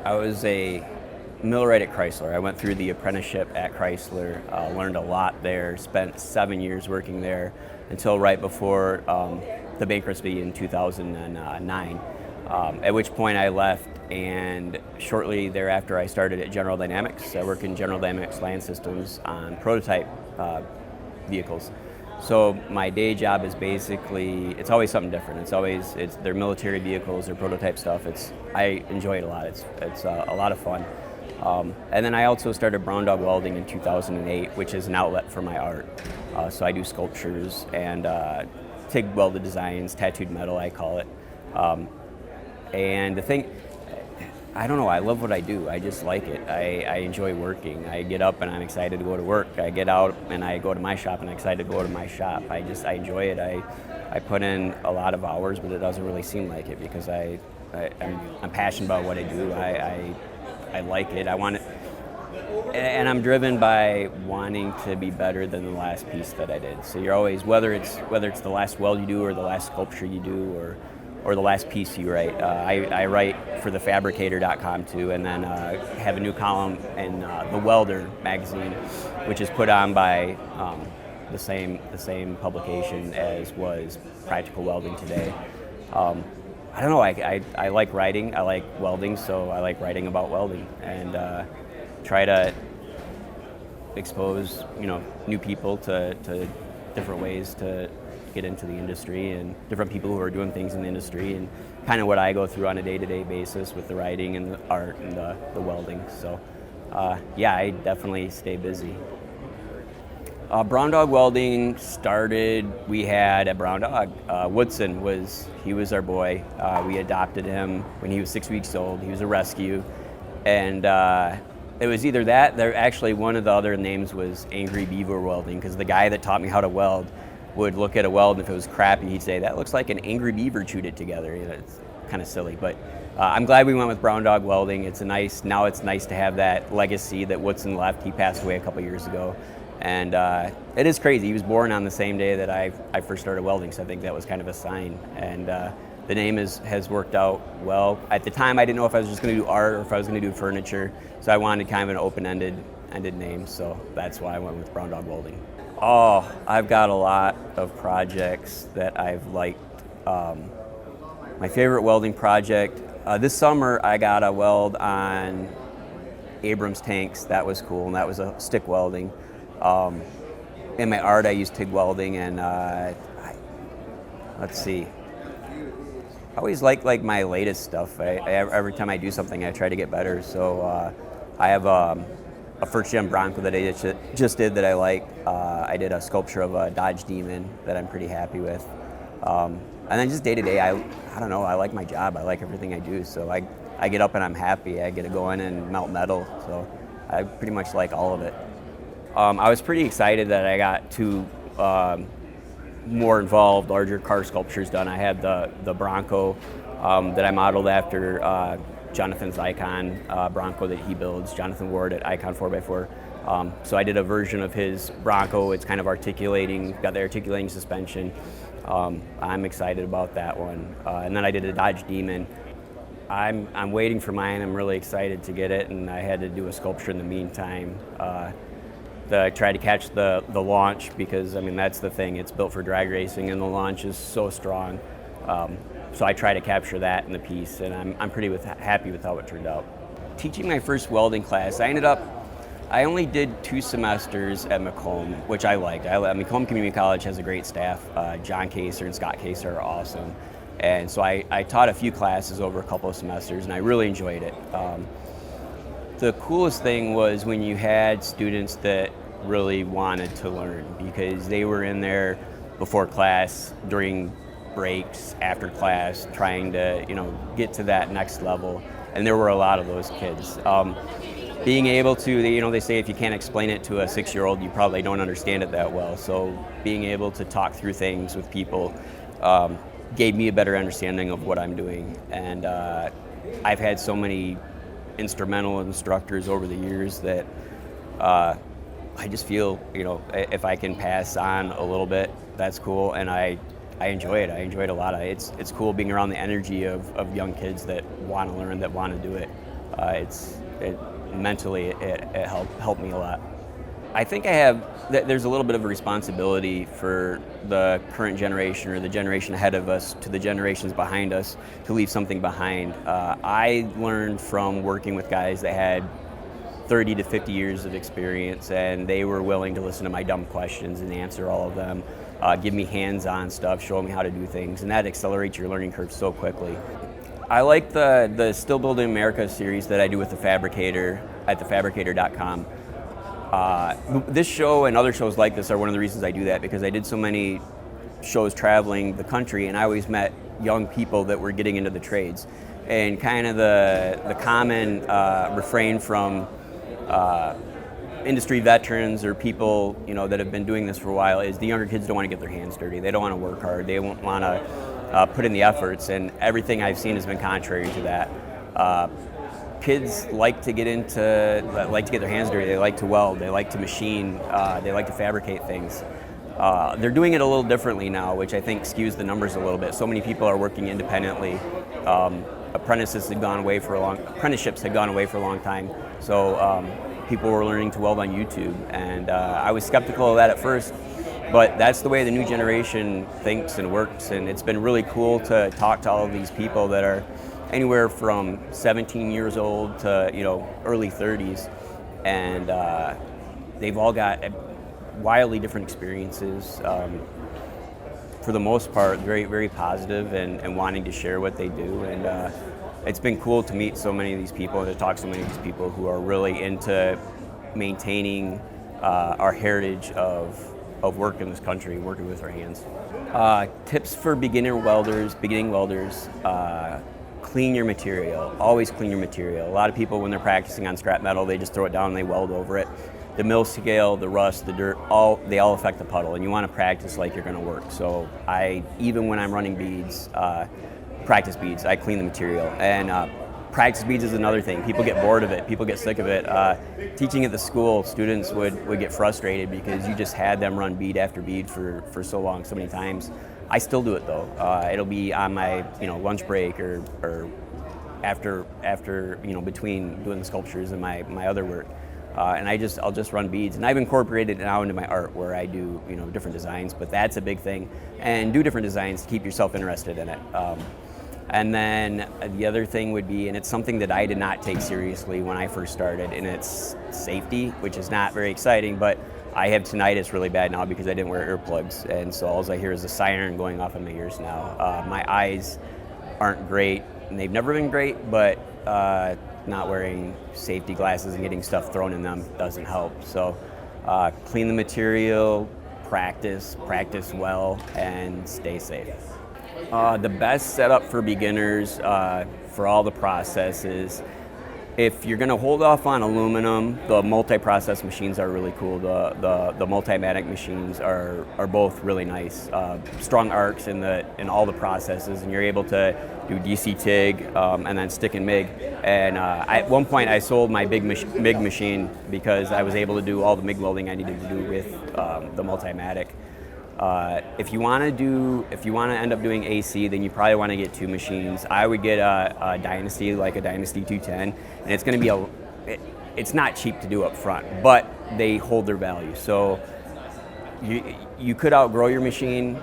I was a millwright at Chrysler. I went through the apprenticeship at Chrysler, learned a lot there, spent 7 years working there until right before the bankruptcy in 2009, at which point I left, and shortly thereafter I started at General Dynamics. I work in General Dynamics Land Systems on prototype vehicles. So my day job is basically, it's always something different. They're military vehicles, they're prototype stuff. I enjoy it a lot. It's a lot of fun. And then I also started Brown Dog Welding in 2008, which is an outlet for my art. So I do sculptures and TIG welded designs, tattooed metal I call it. And the thing, I don't know, I love what I do. I just like it. I enjoy working. I get up and I'm excited to go to work. I get out and I go to my shop and I'm excited to go to my shop. I enjoy it. I put in a lot of hours, but it doesn't really seem like it because I'm passionate about what I do. I like it. I want it, and I'm driven by wanting to be better than the last piece that I did. So you're always, whether it's the last weld you do or the last sculpture you do or the last piece you write. I write for the Fabricator.com too, and then have a new column in the Welder magazine, which is put on by the same publication as was Practical Welding Today. I don't know, I like writing, I like welding, so I like writing about welding and try to expose new people to different ways to get into the industry and different people who are doing things in the industry and kind of what I go through on a day-to-day basis with the writing and the art and the welding. So yeah, I definitely stay busy. Brown Dog Welding started, we had a Brown Dog. Woodson was our boy. We adopted him when he was 6 weeks old. He was a rescue. And it was either that, actually one of the other names was Angry Beaver Welding, because the guy that taught me how to weld would look at a weld, and if it was crappy, he'd say, "That looks like an angry beaver chewed it together." It's kind of silly, but I'm glad we went with Brown Dog Welding. Now it's nice to have that legacy that Woodson left. He passed away a couple years ago, and it is crazy. He was born on the same day that I first started welding, so I think that was kind of a sign. And the name has worked out well. At the time, I didn't know if I was just going to do art or if I was going to do furniture, so I wanted kind of an open-ended name, so that's why I went with Brown Dog Welding. Oh, I've got a lot of projects that I've liked. My favorite welding project, this summer I got a weld on Abrams tanks. That was cool, and that was a stick welding. In my art I use TIG welding, and let's see. I always like my latest stuff. Every time I do something I try to get better. So I have a first gen Bronco that I just did that I like. I did a sculpture of a Dodge Demon that I'm pretty happy with. And then just day to day, I don't know, I like my job. I like everything I do. So I get up and I'm happy. I get to go in and melt metal. So I pretty much like all of it. I was pretty excited that I got two more involved, larger car sculptures done. I had the Bronco that I modeled after Jonathan's Icon Bronco that he builds, Jonathan Ward at Icon 4x4. So I did a version of his Bronco. It's kind of got the articulating suspension. I'm excited about that one. And then I did a Dodge Demon. I'm waiting for mine. I'm really excited to get it, and I had to do a sculpture in the meantime. I tried to catch the launch because, I mean, that's the thing. It's built for drag racing, and the launch is so strong. So I try to capture that in the piece, and I'm pretty happy with how it turned out. Teaching my first welding class, I only did 2 semesters at Macomb, which I liked. Macomb Community College has a great staff. John Kaser and Scott Kaser are awesome. And so I taught a few classes over a couple of semesters, and I really enjoyed it. The coolest thing was when you had students that really wanted to learn, because they were in there before class, during breaks, after class, trying to get to that next level. And there were a lot of those kids. Being able to, they say if you can't explain it to a 6-year-old, you probably don't understand it that well. So being able to talk through things with people gave me a better understanding of what I'm doing. And I've had so many instrumental instructors over the years that I just feel, if I can pass on a little bit, that's cool. And I enjoy it. I enjoy it a lot. It's cool being around the energy of young kids that want to learn, that want to do it. Mentally it helped me a lot. I think there's a little bit of a responsibility for the current generation or the generation ahead of us to the generations behind us to leave something behind. I learned from working with guys that had 30 to 50 years of experience, and they were willing to listen to my dumb questions and answer all of them, give me hands-on stuff, show me how to do things, and that accelerates your learning curve so quickly. I like the Still Building America series that I do with the Fabricator at thefabricator.com. This show and other shows like this are one of the reasons I do that, because I did so many shows traveling the country, and I always met young people that were getting into the trades. And kind of the common refrain from industry veterans or people that have been doing this for a while is the younger kids don't want to get their hands dirty. They don't want to work hard. They won't want to put in the efforts, and everything I've seen has been contrary to that. Kids like to get their hands dirty. They like to weld. They like to machine. They like to fabricate things. They're doing it a little differently now, which I think skews the numbers a little bit. So many people are working independently. Apprenticeships had gone away for a long time. So people were learning to weld on YouTube, and I was skeptical of that at first. But that's the way the new generation thinks and works, and it's been really cool to talk to all of these people that are anywhere from 17 years old to early 30s, and they've all got wildly different experiences. For the most part, very, very positive and wanting to share what they do, and it's been cool to meet so many of these people and to talk to so many of these people who are really into maintaining our heritage of work in this country, working with our hands. Tips for beginning welders, clean your material. Always clean your material. A lot of people, when they're practicing on scrap metal, they just throw it down and they weld over it. The mill scale, the rust, the dirt, they all affect the puddle, and you want to practice like you're going to work. So even when I'm running beads, practice beads, I clean the material. And practice beads is another thing. People get bored of it. People get sick of it. Teaching at the school, students would get frustrated because you just had them run bead after bead for so long, so many times. I still do it though. It'll be on my lunch break or after between doing the sculptures and my other work. And I'll just run beads, and I've incorporated it now into my art where I do different designs, but that's a big thing, and do different designs to keep yourself interested in it. And then the other thing would be, and it's something that I did not take seriously when I first started, and it's safety, which is not very exciting, but I have tinnitus really bad now because I didn't wear earplugs, and so all I hear is a siren going off in my ears now. My eyes aren't great, and they've never been great, but not wearing safety glasses and getting stuff thrown in them doesn't help. So clean the material, practice well, and stay safe. The best setup for beginners for all the processes, if you're going to hold off on aluminum, the multi-process machines are really cool. The multimatic machines are both really nice. Strong arcs in all the processes, and you're able to do DC TIG and then stick and MIG. And at one point, I sold my big MIG machine because I was able to do all the MIG welding I needed to do with the multimatic. If you want to end up doing AC, then you probably want to get two machines. I would get a Dynasty, like a Dynasty 210, and it's going to be it's not cheap to do up front, but they hold their value. So you could outgrow your machine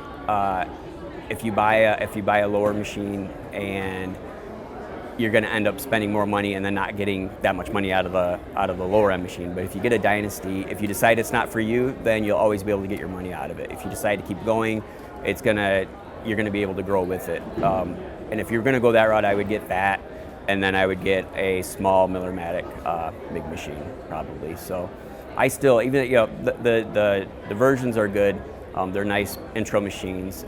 if you buy a lower machine, and you're going to end up spending more money and then not getting that much money out of the lower end machine. But if you get a Dynasty, if you decide it's not for you, then you'll always be able to get your money out of it. If you decide to keep going, you're going to be able to grow with it. And if you're going to go that route, I would get that, and then I would get a small Millermatic MIG machine probably. So I still, even the versions are good. They're nice intro machines.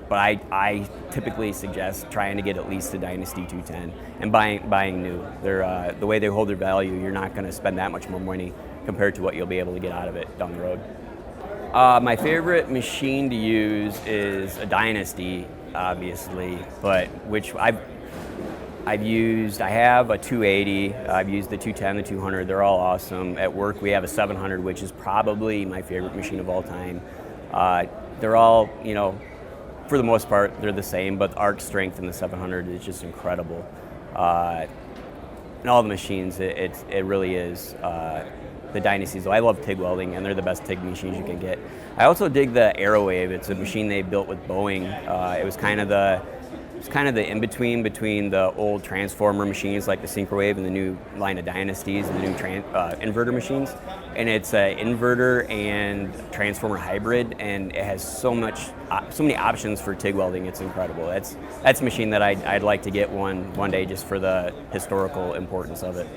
But I typically suggest trying to get at least a Dynasty 210 and buying new. They're the way they hold their value, you're not going to spend that much more money compared to what you'll be able to get out of it down the road. My favorite machine to use is a Dynasty, obviously, but which I've used. I have a 280. I've used the 210, the 200. They're all awesome. At work, we have a 700, which is probably my favorite machine of all time. They're all, for the most part, they're the same, but the arc strength in the 700 is just incredible. in all the machines, it really is the dynasties. I love TIG welding, and they're the best TIG machines you can get. I also dig the Aerowave. It's a machine they built with Boeing. It was kind of the in-between between the old transformer machines like the Syncrowave and the new line of Dynasties and the new inverter machines. And it's an inverter and transformer hybrid, and it has so many options for TIG welding. It's incredible. That's a machine that I'd like to get one day just for the historical importance of it.